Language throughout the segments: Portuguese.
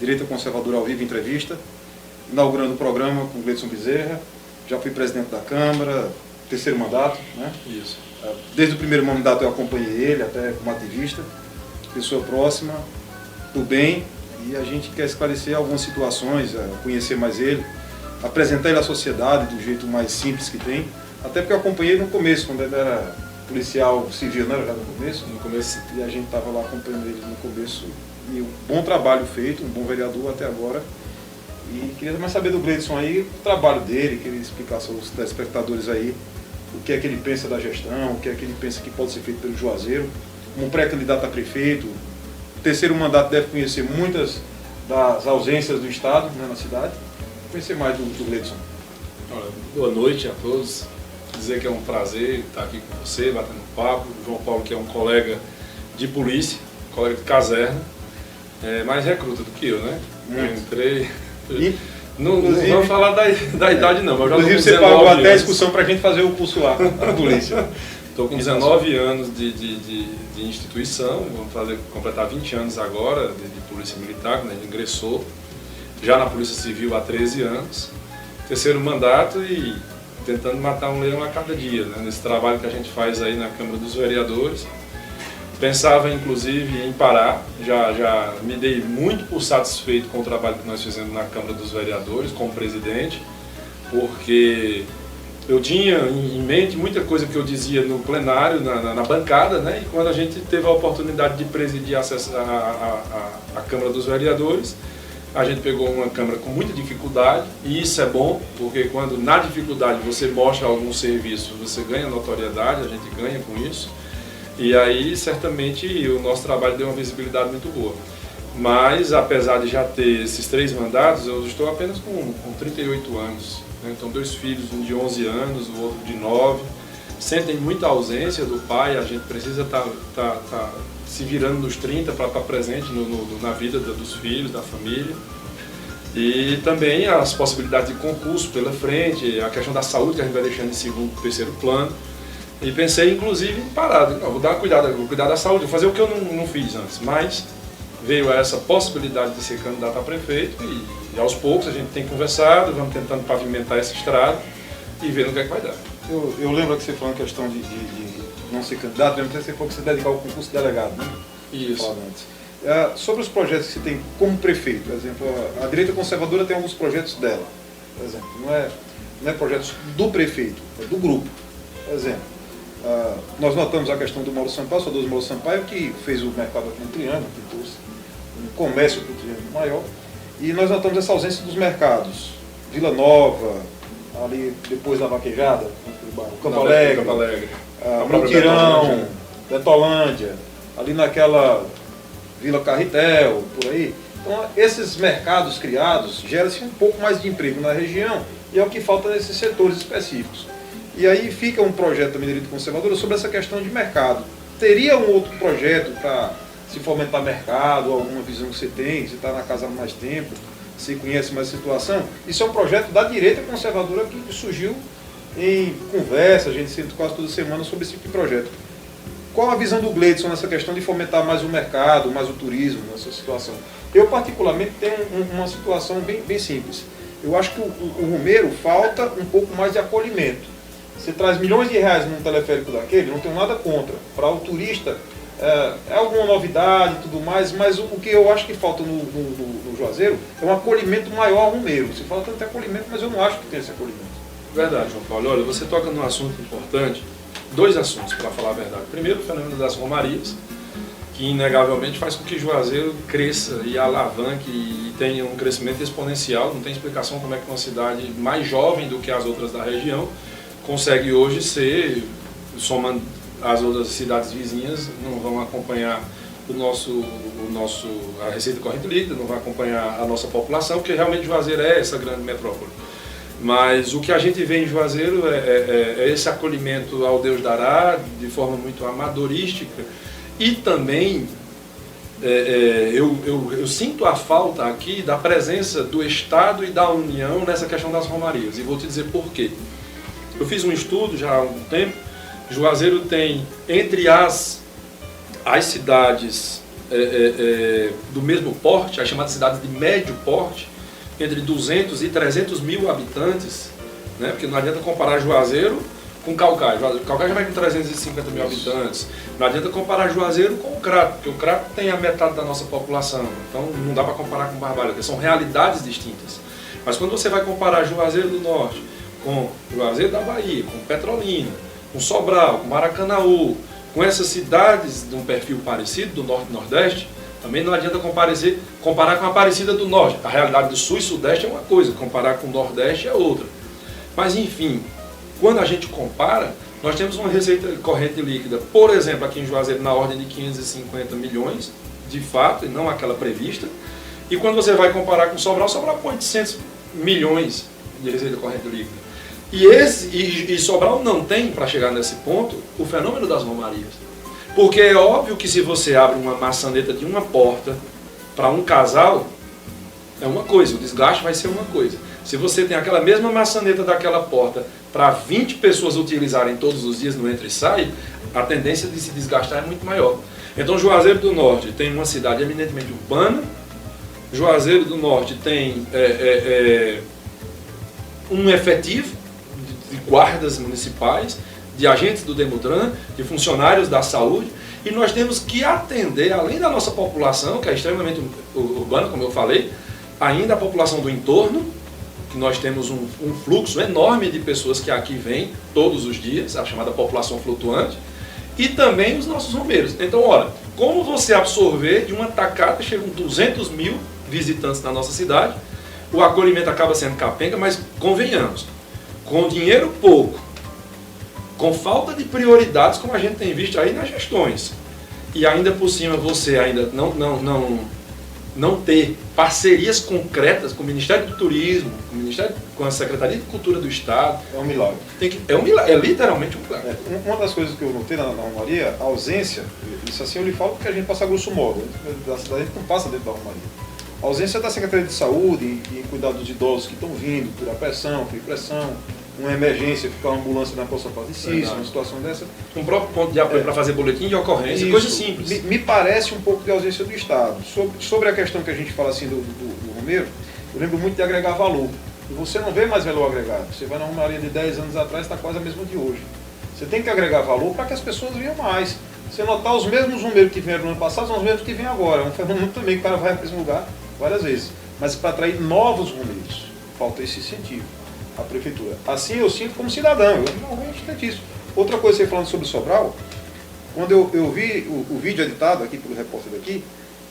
Direita Conservadora ao Vivo Entrevista, inaugurando o programa com o Gleidson Bezerra. Já fui presidente da Câmara, terceiro mandato, né? Isso. Desde o primeiro mandato eu acompanhei ele, até como ativista, pessoa próxima, do bem, e a gente quer esclarecer algumas situações, conhecer mais ele, apresentar ele à sociedade do jeito mais simples que tem, até porque eu acompanhei ele no começo, quando ele era policial civil, né? Já no começo? No começo. E a gente estava lá acompanhando ele no começo, e um bom trabalho feito, um bom vereador até agora. E queria mais saber do Gleidson aí, o trabalho dele, que ele explicasse aos telespectadores aí o que é que ele pensa da gestão, o que é que ele pensa que pode ser feito pelo Juazeiro, como pré-candidato a prefeito. O terceiro mandato deve conhecer muitas das ausências do Estado, né, na cidade. Conhecer mais do Gleidson. Olha, boa noite a todos. Dizer que é um prazer estar aqui com você, batendo papo. O João Paulo, que é um colega de polícia, colega de caserna, mais recruta do que eu, né? Eu entrei... Não vamos falar da idade não, mas já inclusive você pagou até a excursão para a gente fazer o curso lá, na polícia. Estou com 19 anos de instituição, vamos completar 20 anos agora de polícia militar, né? Ingressou já na Polícia Civil há 13 anos, terceiro mandato e tentando matar um leão a cada dia, né? Nesse trabalho que a gente faz aí na Câmara dos Vereadores. Pensava inclusive em parar, já me dei muito por satisfeito com o trabalho que nós fizemos na Câmara dos Vereadores, como presidente, porque eu tinha em mente muita coisa que eu dizia no plenário, na bancada, né? E quando a gente teve a oportunidade de presidir a Câmara dos Vereadores, a gente pegou uma Câmara com muita dificuldade, e isso é bom, porque quando na dificuldade você mostra algum serviço, você ganha notoriedade, a gente ganha com isso. E aí, certamente, o nosso trabalho deu uma visibilidade muito boa. Mas, apesar de já ter esses 3 mandatos, eu estou apenas com 38 anos. Né? Então, 2 filhos, um de 11 anos, o outro de 9. Sentem muita ausência do pai, a gente precisa estar se virando nos 30 para estar presente na vida dos filhos, da família. E também as possibilidades de concurso pela frente, a questão da saúde que a gente vai deixando em segundo, terceiro plano. E pensei, inclusive, em parar. Não, vou cuidar da saúde, vou fazer o que eu não fiz antes. Mas veio essa possibilidade de ser candidato a prefeito e aos poucos a gente tem conversado, vamos tentando pavimentar essa estrada e ver no que é que vai dar. Eu lembro que você falou em questão de não ser candidato, lembro que você falou que você dedicar ao concurso de delegado, né? Isso. Sobre os projetos que você tem como prefeito, por exemplo, a Direita Conservadora tem alguns projetos dela, por exemplo, não é projetos do prefeito, é do grupo. Por exemplo, nós notamos a questão do Mauro Sampaio, só do Mauro Sampaio, que fez o mercado aqui no Triângulo, que trouxe um comércio para o Triângulo maior, e nós notamos essa ausência dos mercados. Vila Nova, ali depois da Vaquejada, Campo Alegre, Mutirão, Betolândia, ali naquela Vila Carretel, por aí. Então, esses mercados criados geram-se um pouco mais de emprego na região, e é o que falta nesses setores específicos. E aí fica um projeto da Direita Conservadora sobre essa questão de mercado. Teria um outro projeto para se fomentar mercado, alguma visão que você tem, você está na casa há mais tempo, você conhece mais a situação? Isso é um projeto da Direita Conservadora que surgiu em conversa, a gente senta quase toda semana sobre esse tipo de projeto. Qual a visão do Gleidson nessa questão de fomentar mais o mercado, mais o turismo nessa situação? Eu particularmente tenho uma situação bem simples. Eu acho que o Romeiro falta um pouco mais de acolhimento. Você traz milhões de reais num teleférico daquele, não tenho nada contra. Para o turista é alguma novidade e tudo mais, mas o que eu acho que falta no Juazeiro é um acolhimento maior ao Romeiro. Você fala tanto de acolhimento, mas eu não acho que tem esse acolhimento. Verdade, João Paulo. Olha, você toca num assunto importante, 2 assuntos, para falar a verdade. Primeiro, o fenômeno das romarias, que inegavelmente faz com que Juazeiro cresça e alavanque e tenha um crescimento exponencial. Não tem explicação como é que uma cidade mais jovem do que as outras da região consegue hoje ser, somando as outras cidades vizinhas, não vão acompanhar a receita corrente líquida, não vai acompanhar a nossa população, porque realmente Juazeiro é essa grande metrópole. Mas o que a gente vê em Juazeiro é esse acolhimento ao Deus dará, de forma muito amadorística, e também eu sinto a falta aqui da presença do Estado e da União nessa questão das romarias, e vou te dizer por quê. Eu fiz um estudo já há algum tempo. Juazeiro tem, entre as cidades do mesmo porte, as chamadas cidades de médio porte, entre 200 e 300 mil habitantes, né? Porque não adianta comparar Juazeiro com Caucaia. Caucaia já vai com 350 mil habitantes. Não adianta comparar Juazeiro com o Crato, porque o Crato tem a metade da nossa população. Então não dá para comparar com Barbalha, porque são realidades distintas. Mas quando você vai comparar Juazeiro do Norte com Juazeiro da Bahia, com Petrolina, com Sobral, com Maracanaú, com essas cidades de um perfil parecido, do Norte e Nordeste, também não adianta comparar com a Aparecida do Norte. A realidade do Sul e Sudeste é uma coisa, comparar com o Nordeste é outra. Mas enfim, quando a gente compara, nós temos uma receita corrente líquida, por exemplo, aqui em Juazeiro, na ordem de 550 milhões, de fato, e não aquela prevista. E quando você vai comparar com Sobral, Sobral põe 800 milhões de receita corrente líquida. E Sobral não tem, para chegar nesse ponto, o fenômeno das romarias. Porque é óbvio que se você abre uma maçaneta de uma porta para um casal, é uma coisa, o desgaste vai ser uma coisa. Se você tem aquela mesma maçaneta daquela porta para 20 pessoas utilizarem todos os dias no entra e sai, a tendência de se desgastar é muito maior. Então Juazeiro do Norte tem uma cidade eminentemente urbana, Juazeiro do Norte tem um efetivo de guardas municipais, de agentes do Demutran, de funcionários da saúde, e nós temos que atender, além da nossa população, que é extremamente urbana, como eu falei, ainda a população do entorno, que nós temos um fluxo enorme de pessoas que aqui vêm todos os dias, a chamada população flutuante, e também os nossos romeiros. Então, olha, como você absorver de uma tacada, chegam 200 mil visitantes na nossa cidade, o acolhimento acaba sendo capenga, mas convenhamos, com dinheiro pouco, com falta de prioridades, como a gente tem visto aí nas gestões, e ainda por cima você ainda não ter parcerias concretas com o Ministério do Turismo, com a Secretaria de Cultura do Estado. É um milagre. É um milagre, é literalmente um milagre. Uma das coisas que eu notei na Romaria, a ausência, isso assim eu lhe falo porque a gente passa grosso modo, da cidade a gente não passa dentro da Romaria. A ausência da Secretaria de Saúde e cuidar dos idosos que estão vindo, cuidar pressão, pressão, uma emergência, ficar uma ambulância na Poça Patricícia, uma situação dessa. Um próprio ponto de apoio para fazer boletim de ocorrência, isso, coisa simples. Me parece um pouco de ausência do Estado. Sobre a questão que a gente fala assim do Romeiro, eu lembro muito de agregar valor. E você não vê mais valor agregado. Você vai na Romaria de 10 anos atrás, está quase a mesma de hoje. Você tem que agregar valor para que as pessoas venham mais. Você notar os mesmos Romeiros que vieram no ano passado são os mesmos que vêm agora. É um fenômeno também que o cara vai para esse lugar várias vezes. Mas para atrair novos Romeiros, falta esse incentivo. A prefeitura. Assim eu sinto como cidadão, eu realmente sinto isso. Outra coisa, você falando sobre Sobral, quando eu vi o vídeo editado aqui pelo repórter daqui,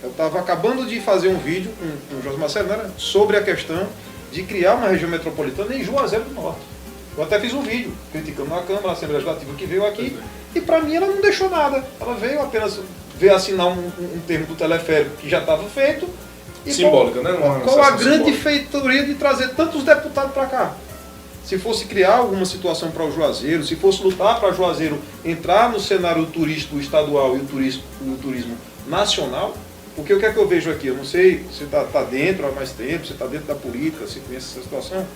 eu estava acabando de fazer um vídeo com o José Marcelo, né, sobre a questão de criar uma região metropolitana em Juazeiro do Norte. Eu até fiz um vídeo criticando a Câmara, a Assembleia Legislativa que veio aqui, e para mim ela não deixou nada. Ela veio apenas assinar um termo do teleférico que já estava feito. E simbólica, né? Qual a grande feitoria de trazer tantos deputados para cá? Se fosse criar alguma situação para o Juazeiro, se fosse lutar para o Juazeiro entrar no cenário turístico estadual e o turismo nacional, porque o que é que eu vejo aqui? Eu não sei se você está dentro há mais tempo, você está dentro da política, você conhece essa situação,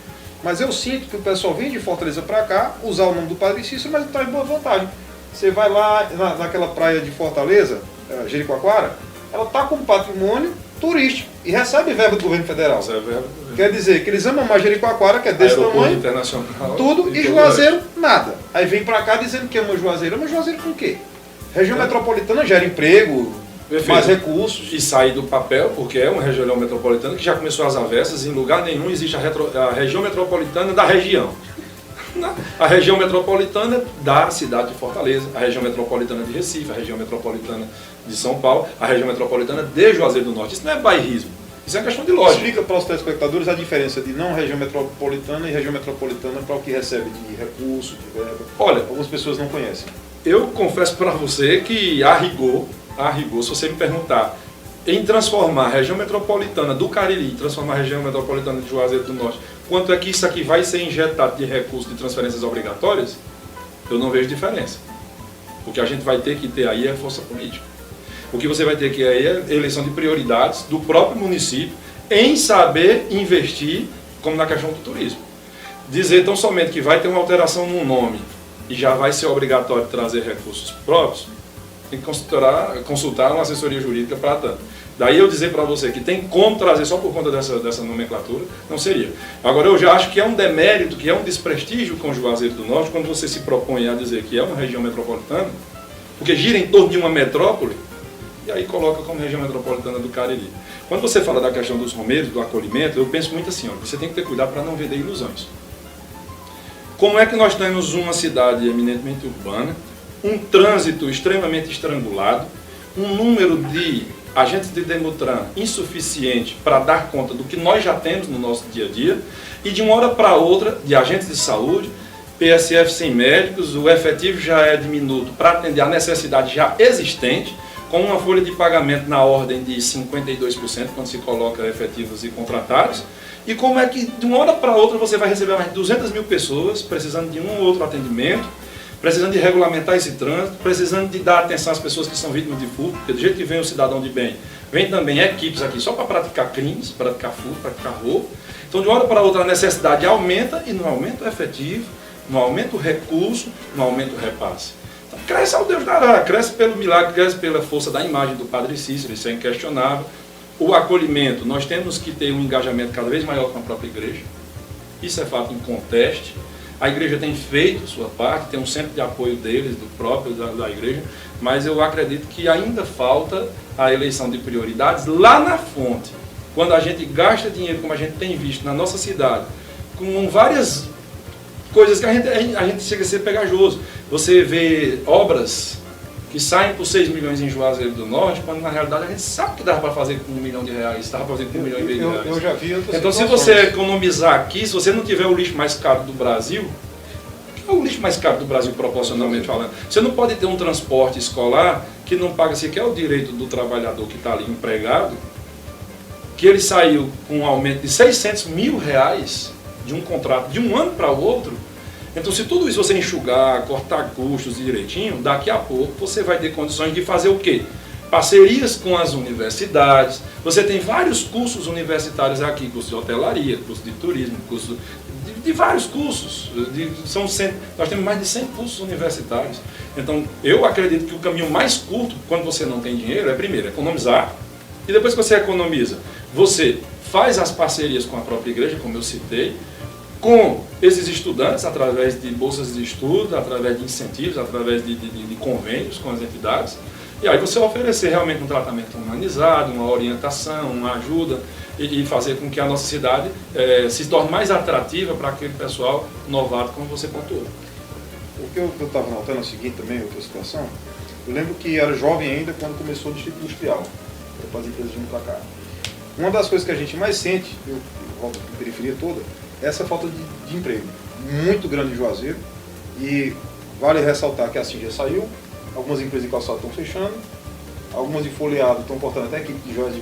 mas eu sinto que o pessoal vem de Fortaleza para cá, usar o nome do Padre Cícero, mas traz boa vantagem. Você vai lá naquela praia de Fortaleza, Jericoacoara, ela está com patrimônio turístico e recebe verba do governo federal. Quer dizer que eles amam mais Jericoacoara, que é desse tamanho, internacional, tudo, e Juazeiro, nada. Aí vem pra cá dizendo que ama Juazeiro. Ama Juazeiro com o quê? Região metropolitana gera emprego, mais recursos. E sai do papel, porque é uma região metropolitana que já começou as avessas, em lugar nenhum existe a região metropolitana da região. A região metropolitana da cidade de Fortaleza, a região metropolitana de Recife, a região metropolitana de São Paulo, a região metropolitana de Juazeiro do Norte. Isso não é bairrismo, isso é uma questão de lógica. Explica para os telespectadores a diferença de não região metropolitana e região metropolitana para o que recebe de recurso, de verba. Olha, algumas pessoas não conhecem. Eu confesso para você que, a rigor, se você me perguntar em transformar a região metropolitana do Cariri, transformar a região metropolitana de Juazeiro do Norte, quanto é que isso aqui vai ser injetado de recursos de transferências obrigatórias, eu não vejo diferença. O que a gente vai ter que ter aí é força política. O que você vai ter que aí é eleição de prioridades do próprio município em saber investir, como na questão do turismo. Dizer tão somente que vai ter uma alteração no nome e já vai ser obrigatório trazer recursos próprios, tem que consultar uma assessoria jurídica para tanto. Daí eu dizer para você que tem como trazer só por conta dessa nomenclatura, não seria. Agora eu já acho que é um demérito, que é um desprestígio com Juazeiro do Norte, quando você se propõe a dizer que é uma região metropolitana, porque gira em torno de uma metrópole, e aí coloca como região metropolitana do Cariri. Quando você fala da questão dos romeiros, do acolhimento, eu penso muito assim, ó, você tem que ter cuidado para não vender ilusões. Como é que nós temos uma cidade eminentemente urbana, um trânsito extremamente estrangulado, um número de agentes de Demutran insuficiente para dar conta do que nós já temos no nosso dia a dia, e de uma hora para outra, de agentes de saúde, PSF sem médicos, o efetivo já é diminuto para atender a necessidade já existente, com uma folha de pagamento na ordem de 52% quando se coloca efetivos e contratados. E como é que de uma hora para outra você vai receber mais de 200 mil pessoas precisando de um ou outro atendimento, precisando de regulamentar esse trânsito, precisando de dar atenção às pessoas que são vítimas de furto, porque do jeito que vem o cidadão de bem, vem também equipes aqui só para praticar crimes, praticar furto, praticar roubo. Então de uma hora para outra a necessidade aumenta, e não aumenta o efetivo, não aumenta o recurso, não aumenta o repasse. Então cresce ao Deus dará, cresce pelo milagre, cresce pela força da imagem do Padre Cícero, isso é inquestionável. O acolhimento, nós temos que ter um engajamento cada vez maior com a própria igreja, isso é fato inconteste. A igreja tem feito sua parte, tem um centro de apoio deles, do próprio da igreja, mas eu acredito que ainda falta a eleição de prioridades lá na fonte. Quando a gente gasta dinheiro, como a gente tem visto na nossa cidade, com várias coisas que a gente chega a ser pegajoso. Você vê obras que saem por 6 milhões em Juazeiro do Norte, quando na realidade a gente sabe que dava para fazer com R$1 milhão, dava para fazer com R$1,5 milhão. Eu já vi outras Então, se você economizar aqui, se você não tiver o lixo mais caro do Brasil, que é o lixo mais caro do Brasil proporcionalmente falando, você não pode ter um transporte escolar que não paga sequer o direito do trabalhador que está ali empregado, que ele saiu com um aumento de R$600 mil de um contrato de um ano para o outro. Então, se tudo isso você enxugar, cortar custos direitinho, daqui a pouco você vai ter condições de fazer o quê? Parcerias com as universidades. Você tem vários cursos universitários aqui, curso de hotelaria, curso de turismo, curso de vários cursos. Nós temos mais de 100 cursos universitários. Então, eu acredito que o caminho mais curto, quando você não tem dinheiro, é primeiro economizar. E depois que você economiza, você faz as parcerias com a própria igreja, como eu citei, com esses estudantes, através de bolsas de estudo, através de incentivos, através de convênios com as entidades, e aí você oferecer realmente um tratamento humanizado, uma orientação, uma ajuda, e fazer com que a nossa cidade se torne mais atrativa para aquele pessoal novato, como você pontuou. O que eu estava notando é o seguinte também, outra situação, eu lembro que era jovem ainda quando começou o Distrito Industrial, para as empresas vindo para cá. Uma das coisas que a gente mais sente, eu volto para a periferia toda, essa falta de emprego, muito grande em Juazeiro, e vale ressaltar que a Cinja saiu, algumas empresas de calçado estão fechando, algumas de folheado estão cortando até a equipe de joias de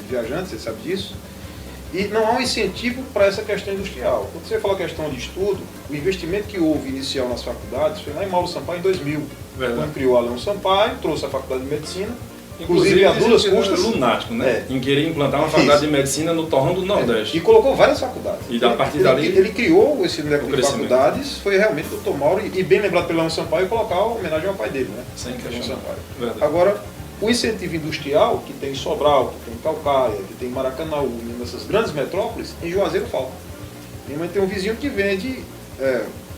viajantes, você sabe disso, e não há um incentivo para essa questão industrial. Quando você fala questão de estudo, o investimento que houve inicial nas faculdades foi lá em Mauro Sampaio em 2000, quando criou a Leão Sampaio, trouxe a faculdade de medicina. Inclusive a duras custas. Lunático, né? Em querer implantar uma faculdade de medicina no torrão do Nordeste. E colocou várias faculdades. E da partir dali. Ele criou esse leque de faculdades, foi realmente o Dr. Mauro, e bem lembrado pelo Leão Sampaio, colocar a homenagem ao pai dele, né? Sem questão. Agora, o incentivo industrial, que tem Sobral, que tem Calcaia, que tem Maracanaú, nessas grandes metrópoles, em Juazeiro falta. Minha mãe tem um vizinho que vende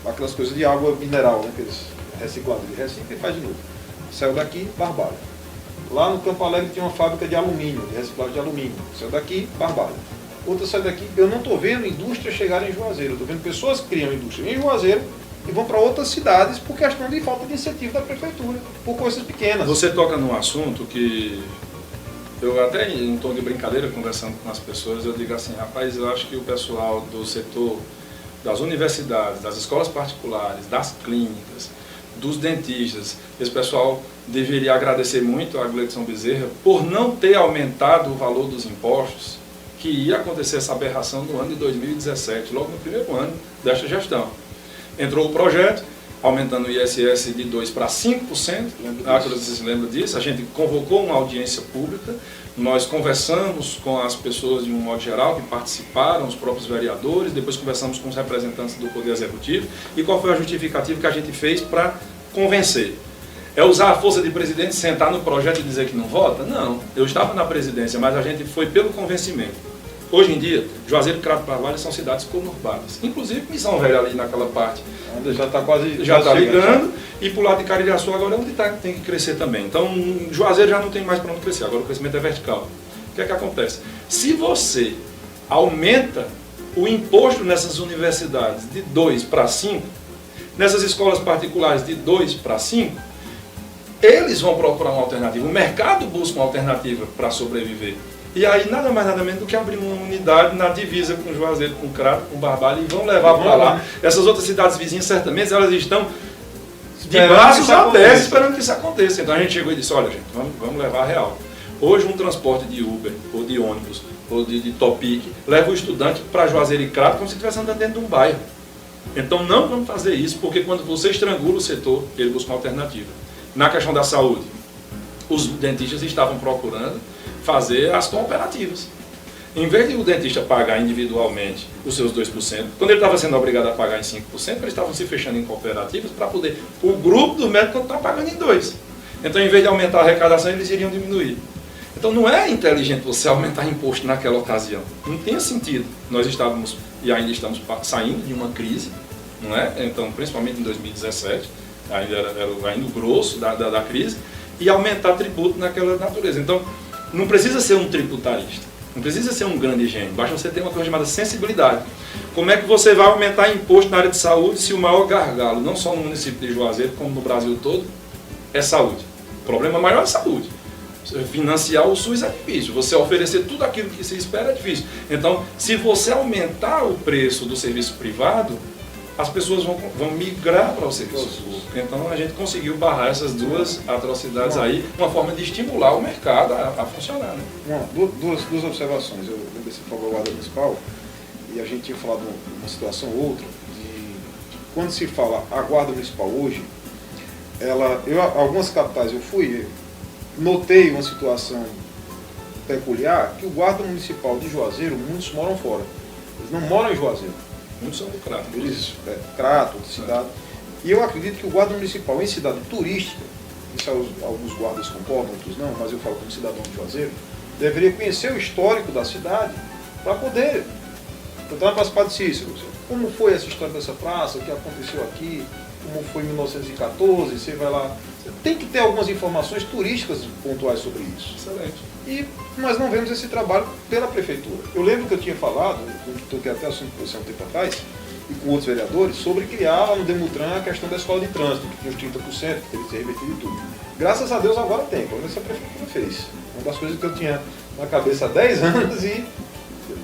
aquelas coisas de água mineral, né? Aqueles reciclados de recicla e faz de novo. Saiu daqui, Barbalha. Lá no Campo Alegre tinha uma fábrica de alumínio, de reciclagem de alumínio. Saiu daqui, Barbalha. Outra saiu daqui. Eu não estou vendo indústria chegar em Juazeiro. Eu estou vendo pessoas que criam indústria em Juazeiro e vão para outras cidades por questão de falta de incentivo da prefeitura, por coisas pequenas. Você toca num assunto que eu até em tom de brincadeira, conversando com as pessoas, eu digo assim, rapaz, eu acho que o pessoal do setor das universidades, das escolas particulares, das clínicas, dos dentistas, esse pessoal deveria agradecer muito a Gleidson Bezerra por não ter aumentado o valor dos impostos, que ia acontecer essa aberração no ano de 2017, logo no primeiro ano desta gestão. Entrou o projeto, aumentando o ISS de 2% para 5%, você se lembra disso? A gente convocou uma audiência pública, nós conversamos com as pessoas de um modo geral que participaram, os próprios vereadores, depois conversamos com os representantes do Poder Executivo, e qual foi a justificativa que a gente fez para convencer? É usar a força de presidente, sentar no projeto e dizer que não vota? Não. Eu estava na presidência, mas a gente foi pelo convencimento. Hoje em dia, Juazeiro e Crato Barbalha são cidades conurbadas. Inclusive Missão Velha ali naquela parte. Já está quase... Já está ligando. E para o lado de Caririaçu agora é onde tem que crescer também. Então, Juazeiro já não tem mais para onde crescer. Agora o crescimento é vertical. O que é que acontece? Se você aumenta o imposto nessas universidades de 2 para 5, nessas escolas particulares de 2 para 5, eles vão procurar uma alternativa. O mercado busca uma alternativa para sobreviver. E aí nada mais nada menos do que abrir uma unidade na divisa com Juazeiro, com Crato, com Barbalha e vão levar para lá. Essas outras cidades vizinhas, certamente, elas estão de braços abertos esperando que isso aconteça. Então a gente chegou e disse, olha gente, vamos levar a real. Hoje um transporte de Uber, ou de ônibus, ou de Topic, leva o estudante para Juazeiro e Crato como se estivesse andando dentro de um bairro. Então não vamos fazer isso, porque quando você estrangula o setor, ele busca uma alternativa. Na questão da saúde, os dentistas estavam procurando fazer as cooperativas. Em vez de o dentista pagar individualmente os seus 2%, quando ele estava sendo obrigado a pagar em 5%, eles estavam se fechando em cooperativas para poder... O grupo do médico está pagando em 2%. Então, em vez de aumentar a arrecadação, eles iriam diminuir. Então, não é inteligente você aumentar imposto naquela ocasião. Não tem sentido. Nós estávamos, e ainda estamos saindo de uma crise, não é? Então, principalmente em 2017, ainda era o grosso da crise, e aumentar tributo naquela natureza. Então, não precisa ser um tributarista, não precisa ser um grande gênio, basta você ter uma coisa chamada sensibilidade. Como é que você vai aumentar imposto na área de saúde se o maior gargalo, não só no município de Juazeiro, como no Brasil todo, é saúde? O problema maior é saúde. Financiar o SUS é difícil, você oferecer tudo aquilo que se espera é difícil. Então, se você aumentar o preço do serviço privado, as pessoas vão migrar para o serviço público. Então a gente conseguiu barrar essas duas atrocidades aí, uma forma de estimular o mercado a funcionar. Né? Duas observações. Eu lembro desse falou guarda municipal e a gente tinha falado de uma situação ou outra, de quando se fala a guarda municipal hoje, algumas capitais eu fui, notei uma situação peculiar, que o guarda municipal de Juazeiro, muitos moram fora. Eles não moram em Juazeiro. Muitos são do Crato. Eles, Crato, cidade. E eu acredito que o guarda municipal em cidade turística, isso alguns guardas concordam, outros não, mas eu falo como cidadão de Juazeiro, deveria conhecer o histórico da cidade para poder participar de Cícero. Como foi essa história dessa praça, o que aconteceu aqui, como foi em 1914, você vai lá. Você tem que ter algumas informações turísticas pontuais sobre isso. Excelente. E nós não vemos esse trabalho pela prefeitura. Eu lembro que eu tinha falado, eu toquei até assunto de posição um tempo atrás, e com outros vereadores, sobre criar lá no Demutran a questão da escola de trânsito, que tinha os 30%, que teve que ser revertido e tudo. Graças a Deus agora tem, pelo menos a prefeitura fez. Uma das coisas que eu tinha na cabeça há 10 anos e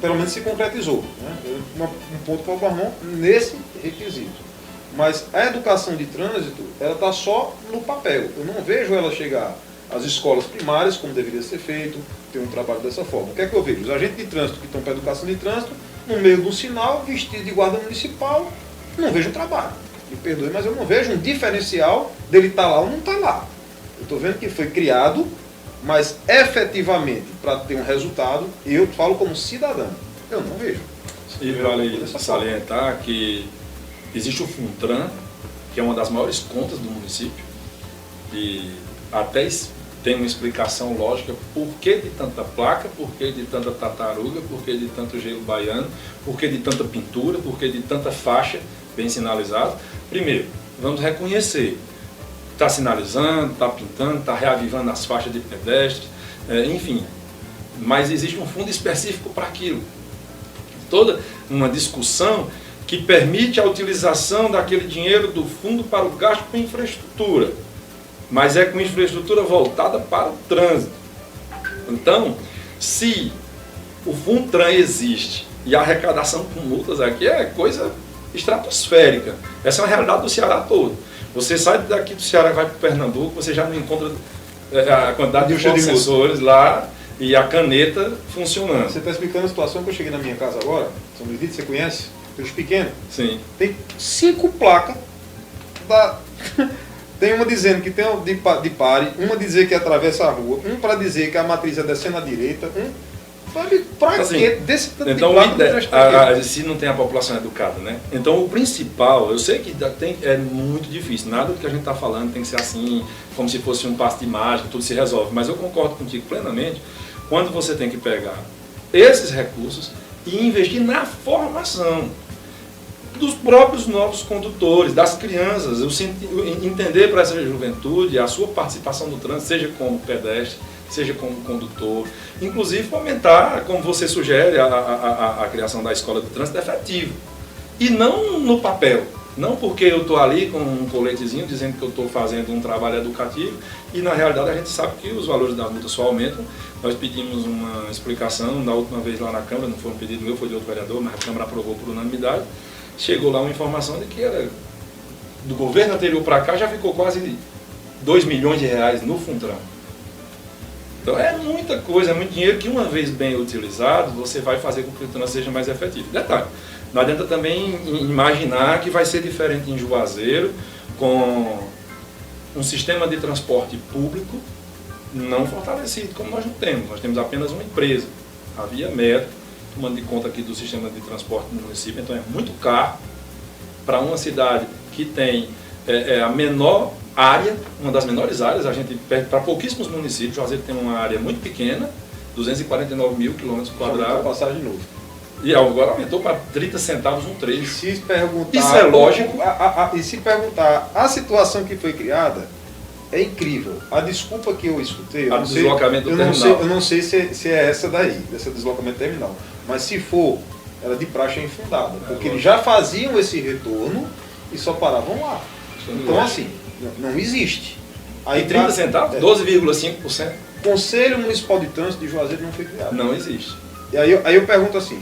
pelo menos se concretizou. Né? Um ponto para o Barmão nesse requisito. Mas a educação de trânsito, ela está só no papel. Eu não vejo ela chegar às escolas primárias, como deveria ser feito, ter um trabalho dessa forma. O que é que eu vejo? Os agentes de trânsito que estão para a educação de trânsito, no meio do sinal, vestido de guarda municipal, não vejo trabalho. Me perdoe, mas eu não vejo um diferencial dele estar lá ou não estar lá. Eu estou vendo que foi criado, mas efetivamente, para ter um resultado, eu falo como cidadão. Eu não vejo. E vale salientar que existe o FUNTRAN, que é uma das maiores contas do município, e até tem uma explicação lógica por que de tanta placa, por que de tanta tartaruga, por que de tanto gelo baiano, por que de tanta pintura, por que de tanta faixa bem sinalizada. Primeiro, vamos reconhecer, está sinalizando, está pintando, está reavivando as faixas de pedestres, enfim, mas existe um fundo específico para aquilo. Toda uma discussão que permite a utilização daquele dinheiro do fundo para o gasto com infraestrutura, mas é com infraestrutura voltada para o trânsito. Então, se o FUNTRAN existe e a arrecadação com multas aqui é coisa estratosférica, essa é uma realidade do Ceará todo. Você sai daqui do Ceará e vai para o Pernambuco, você já não encontra a quantidade de professores lá e a caneta funcionando. Você está explicando a situação que eu cheguei na minha casa agora, São Benedito, você conhece? Pelos pequenos? Sim. Tem 5 placas, tem uma dizendo que tem de pare, uma dizer que atravessa a rua, um para dizer que a matriz é descendo à direita, Pra assim, quê? Desse tanto então, de placa, se não tem a população educada, né? Então, o principal, eu sei que é muito difícil, nada do que a gente está falando tem que ser assim, como se fosse um passe de mágica, tudo se resolve, mas eu concordo contigo plenamente, quando você tem que pegar esses recursos e investir na formação dos próprios novos condutores, das crianças, entender para essa juventude a sua participação no trânsito, seja como pedestre, seja como condutor, inclusive fomentar, como você sugere, a criação da escola do trânsito efetivo. E não no papel, não porque eu estou ali com um coletezinho dizendo que eu estou fazendo um trabalho educativo e na realidade a gente sabe que os valores da multa só aumentam. Nós pedimos uma explicação da última vez lá na Câmara, não foi um pedido meu, foi de outro vereador, mas a Câmara aprovou por unanimidade. Chegou lá uma informação de que era, do governo anterior para cá já ficou quase 2 milhões de reais no Funtran. Então é muita coisa, é muito dinheiro que uma vez bem utilizado, você vai fazer com que o trânsito seja mais efetivo. Detalhe, não adianta também imaginar que vai ser diferente em Juazeiro, com um sistema de transporte público não fortalecido, como nós não temos. Nós temos apenas uma empresa, a Via Metro, tomando de conta aqui do sistema de transporte no município, então é muito caro para uma cidade que tem a menor área, uma das menores áreas, a gente perde para pouquíssimos municípios. Juazeiro tem uma área muito pequena, 249 mil quilômetros quadrados. Passagem de novo. E agora aumentou para 30 centavos um trecho. Se perguntar, isso é lógico. E se perguntar, a situação que foi criada é incrível. A desculpa que eu escutei, deslocamento do terminal. Eu não sei se é essa daí, desse deslocamento terminal. Mas se for, ela de praxe é infundada. Porque eles já faziam esse retorno e só paravam lá. Então assim, não existe. Aí 30 centavos? 12,5%? Conselho Municipal de Trânsito de Juazeiro não foi criado. Não existe. E aí eu pergunto assim,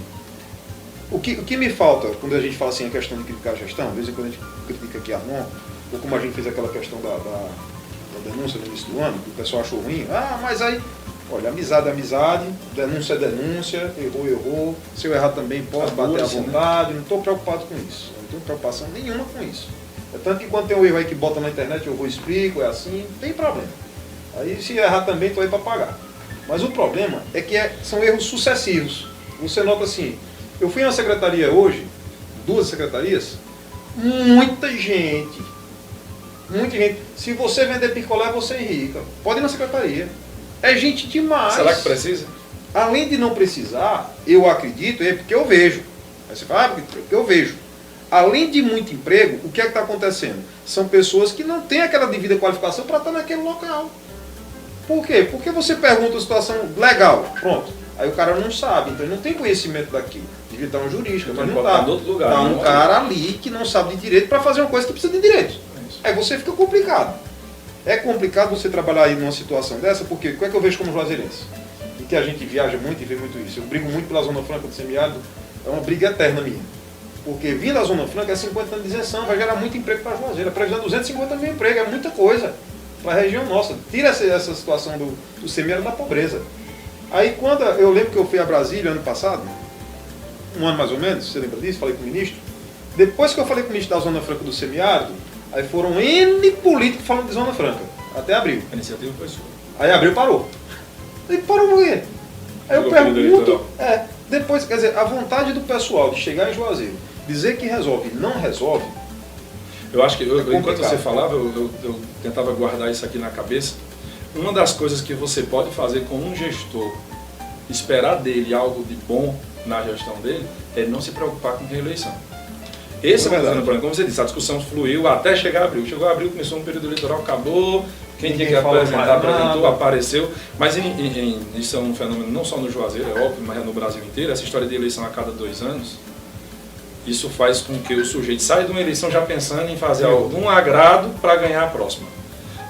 o que me falta quando a gente fala assim a questão de criticar a gestão, às vezes quando a gente critica aqui a Arnon, ou como a gente fez aquela questão da denúncia no início do ano, que o pessoal achou ruim, mas aí, olha, amizade é amizade, denúncia é denúncia, errou, se eu errar também posso bater à vontade, não estou preocupado com isso, não tenho preocupação nenhuma com isso. É tanto que quando tem um erro aí que bota na internet, eu vou explico, é assim, não tem problema. Aí se errar também, estou aí para pagar. Mas o problema é que são erros sucessivos. Você nota assim, eu fui na secretaria hoje, 2 secretarias, muita gente. Se você vender picolé, você é rica. Pode ir na secretaria. É gente demais. Será que precisa? Além de não precisar, eu acredito, é porque eu vejo. Aí você fala, porque eu vejo. Além de muito emprego, o que é que está acontecendo? São pessoas que não têm aquela devida qualificação para estar naquele local. Por quê? Porque você pergunta a situação legal, pronto. Aí o cara não sabe, então ele não tem conhecimento daquilo. Devia estar um jurista, mas não está. Está um cara ali que não sabe de direito para fazer uma coisa que precisa de direito. Aí você fica complicado. É complicado você trabalhar aí numa situação dessa, porque o que é que eu vejo como juazeirense? E que a gente viaja muito e vê muito isso. Eu brigo muito pela Zona Franca do Semiárido, é uma briga eterna minha. Porque vir da Zona Franca é 50 anos de isenção, vai gerar muito emprego para a Juazeiro. A previsão é 250 mil empregos, é muita coisa para a região nossa. Tira essa situação do semiárido da pobreza. Aí quando eu lembro que eu fui a Brasília ano passado, um ano mais ou menos, você lembra disso? Falei com o ministro. Depois que eu falei com o ministro da Zona Franca do Semiárido, aí foram N políticos falando de Zona Franca, até abril. A iniciativa foi sua. Aí abril parou. Aí parou por quê? Aí eu pergunto, depois, quer dizer, a vontade do pessoal de chegar em Juazeiro, dizer que resolve e não resolve. Eu acho que, enquanto você falava, eu tentava guardar isso aqui na cabeça. Uma das coisas que você pode fazer com um gestor, esperar dele algo de bom na gestão dele, é não se preocupar com reeleição. Esse é o problema. Como você disse, a discussão fluiu até chegar a abril. Chegou a abril, começou um período eleitoral, acabou. Quem tinha que apresentar, apresentou, apareceu. Mas isso é um fenômeno não só no Juazeiro, é óbvio, mas é no Brasil inteiro. Essa história de eleição a cada 2 anos, isso faz com que o sujeito saia de uma eleição já pensando em fazer algum agrado para ganhar a próxima.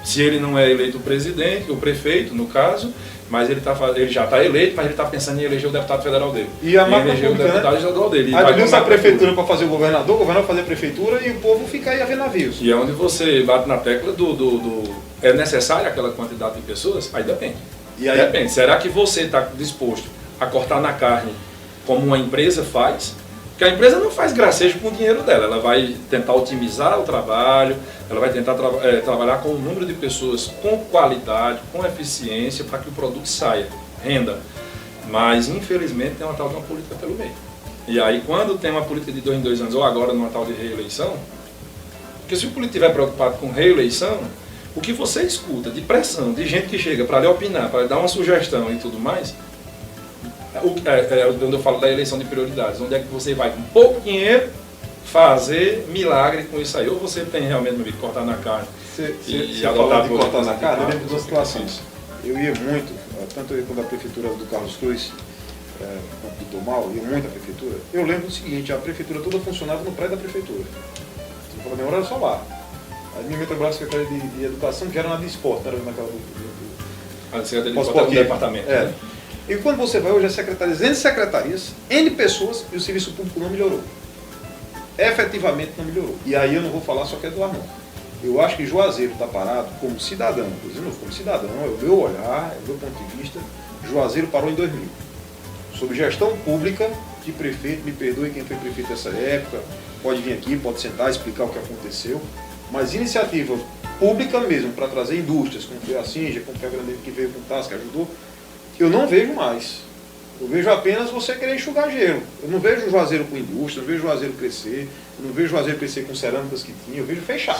Se ele não é eleito o presidente, o prefeito, no caso, mas ele já está eleito, mas ele está pensando em eleger o deputado federal dele. E a máquina eleger o deputado estadual dele. Aí ele usa a prefeitura para fazer o governador fazer a prefeitura e o povo fica aí a ver navios. E é onde você bate na tecla é necessária aquela quantidade de pessoas? Aí depende. E aí depende. Será que você está disposto a cortar na carne como uma empresa faz? Porque a empresa não faz gracejo com o dinheiro dela, ela vai tentar otimizar o trabalho, ela vai tentar trabalhar com um número de pessoas com qualidade, com eficiência, para que o produto saia, renda. Mas, infelizmente, tem uma tal de uma política pelo meio. E aí, quando tem uma política de 2 em 2 anos, ou agora numa tal de reeleição, porque se o político estiver preocupado com reeleição, o que você escuta de pressão, de gente que chega para lhe opinar, para lhe dar uma sugestão e tudo mais, onde eu falo da eleição de prioridades, onde é que você vai com pouco dinheiro fazer milagre com isso aí. Ou você tem realmente que cortar na carne e adotar de cortar na carne, eu lembro de uma situação. Eu ia muito, tanto eu quando a prefeitura do Carlos Cruz, quanto do Domal, ia muito à prefeitura. Eu lembro do seguinte, a prefeitura toda funcionava no prédio da prefeitura. Você falou, meu horário solar. Aí minha trabalhava na Secretaria de Educação, que era na de esporte, era naquela a Secretaria de Esporte do departamento. Né? E quando você vai hoje, as secretarias, N secretarias, N pessoas, e o serviço público não melhorou. Efetivamente não melhorou. E aí eu não vou falar só que é do Armando. Eu acho que Juazeiro está parado como cidadão, como cidadão, é o meu olhar, é o meu ponto de vista. Juazeiro parou em 2000. Sob gestão pública de prefeito, me perdoe quem foi prefeito nessa época, pode vir aqui, pode sentar, explicar o que aconteceu, mas iniciativa pública mesmo, para trazer indústrias, como foi a Sinja, como foi a Grande que veio com o TAS, que ajudou, eu não vejo mais. Eu vejo apenas você querer enxugar gelo. Eu não vejo o Juazeiro com indústria, eu não vejo o Juazeiro crescer, eu não vejo o Juazeiro crescer com cerâmicas que tinha, eu vejo fechar.